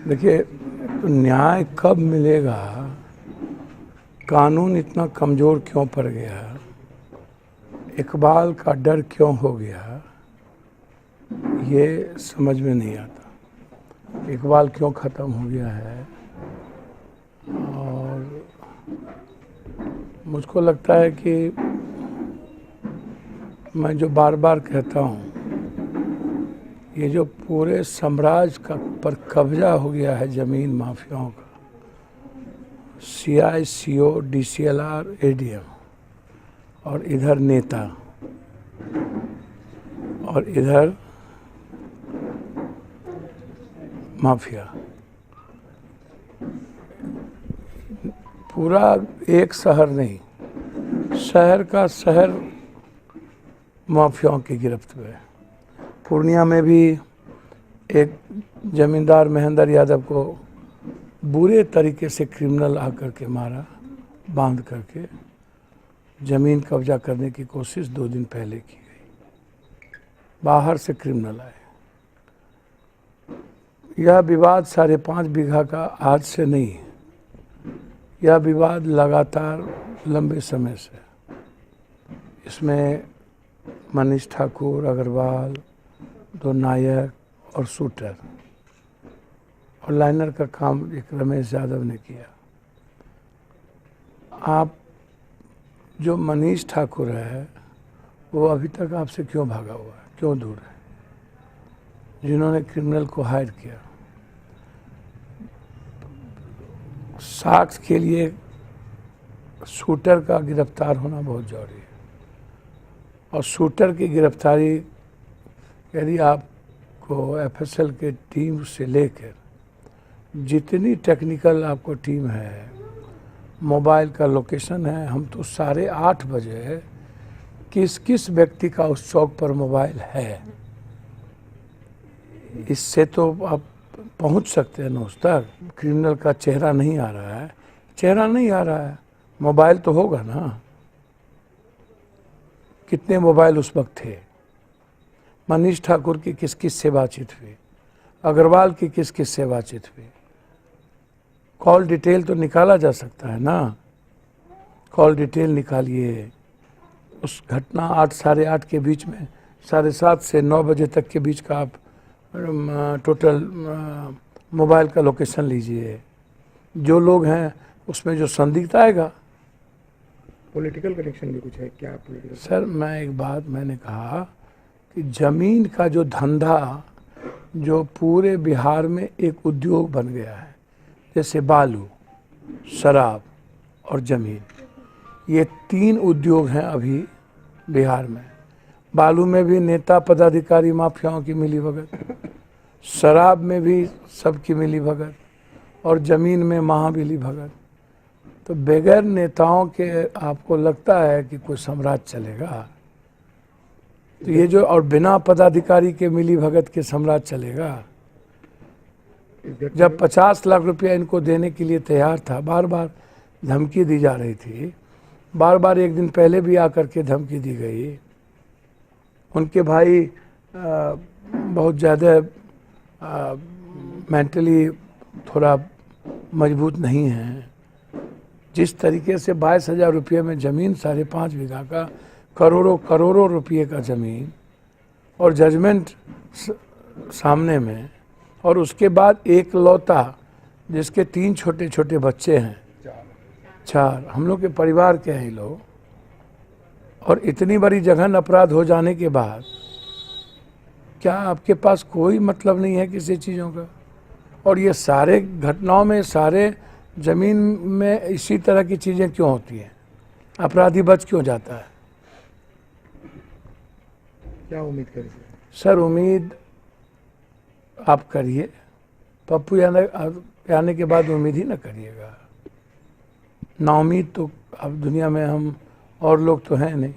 देखिए, तो न्याय कब मिलेगा, कानून इतना कमज़ोर क्यों पड़ गया, इकबाल का डर क्यों हो गया, ये समझ में नहीं आता। इकबाल क्यों ख़त्म हो गया है। और मुझको लगता है कि मैं जो बार बार कहता हूँ, ये जो पूरे साम्राज्य का पर कब्जा हो गया है ज़मीन माफियाओं का, CI CO DCLR ADM, और इधर नेता और इधर माफिया, पूरा एक शहर नहीं, शहर का शहर माफियाओं की गिरफ्त में है। पूर्णिया में भी एक जमींदार महेंद्र यादव को बुरे तरीके से क्रिमिनल आकर के मारा, बांध करके ज़मीन कब्जा करने की कोशिश 2 दिन पहले की गई। बाहर से क्रिमिनल आए। यह विवाद 5.5 बीघा का आज से नहीं है, यह विवाद लगातार लंबे समय से। इसमें मनीष ठाकुर, अग्रवाल, 2 नायक और शूटर और लाइनर का काम एक रमेश यादव ने किया। आप जो मनीष ठाकुर है वो अभी तक आपसे क्यों भागा हुआ है, क्यों दूर है? जिन्होंने क्रिमिनल को हायर किया, साक्ष्य के लिए शूटर का गिरफ्तार होना बहुत जरूरी है। और शूटर की गिरफ्तारी यदि आपको FSL के टीम से लेकर जितनी टेक्निकल आपको टीम है, मोबाइल का लोकेशन है, हम तो 8:30 बजे किस किस व्यक्ति का उस चौक पर मोबाइल है, इससे तो आप पहुंच सकते हैं ना उस तक। क्रिमिनल का चेहरा नहीं आ रहा है, चेहरा नहीं आ रहा है, मोबाइल तो होगा ना। कितने मोबाइल उस वक्त थे? मनीष ठाकुर की किस किस से बातचीत हुई, अग्रवाल की किस किस से बातचीत हुई? कॉल डिटेल तो निकाला जा सकता है ना, कॉल डिटेल निकालिए। उस घटना 8 साढ़े 8 के बीच में 7:30 से 9 बजे तक के बीच का आप टोटल मोबाइल का लोकेशन लीजिए। जो लोग हैं उसमें जो संदिग्ध आएगा। पॉलिटिकल कनेक्शन भी कुछ है क्या? पॉलिटिकल सर, मैं एक बात मैंने कहा कि ज़मीन का जो धंधा जो पूरे बिहार में एक उद्योग बन गया है, जैसे बालू, शराब और ज़मीन, ये 3 उद्योग हैं अभी बिहार में। बालू में भी नेता पदाधिकारी माफियाओं की मिली भगत, शराब में भी सबकी मिली भगत, और ज़मीन में महामिली भगत। तो बगैर नेताओं के आपको लगता है कि कोई साम्राज्य चलेगा? तो ये जो, और बिना पदाधिकारी के मिली भगत के साम्राज्य चलेगा? जब 50 लाख रुपया इनको देने के लिए तैयार था, बार बार धमकी दी जा रही थी, बार बार एक दिन पहले भी आकर के धमकी दी गई। उनके भाई बहुत ज़्यादा मेंटली थोड़ा मजबूत नहीं हैं। जिस तरीके से 22,000 रुपये में ज़मीन 5.5 बीघा का, करोड़ों रुपये का ज़मीन, और जजमेंट सामने में, और उसके बाद एक लौता जिसके 3 छोटे छोटे बच्चे हैं, 4 हम लोग के परिवार के हैं लोग, और इतनी बड़ी जघन अपराध हो जाने के बाद क्या आपके पास कोई मतलब नहीं है किसी चीज़ों का? और ये सारे घटनाओं में, सारे ज़मीन में इसी तरह की चीज़ें क्यों होती हैं? अपराधी बच क्यों जाता है? क्या उम्मीद करें सर? उम्मीद आप करिए, पप्पू आने के बाद उम्मीद ही ना करिएगा। नाउम्मीद तो अब दुनिया में हम और लोग तो हैं नहीं।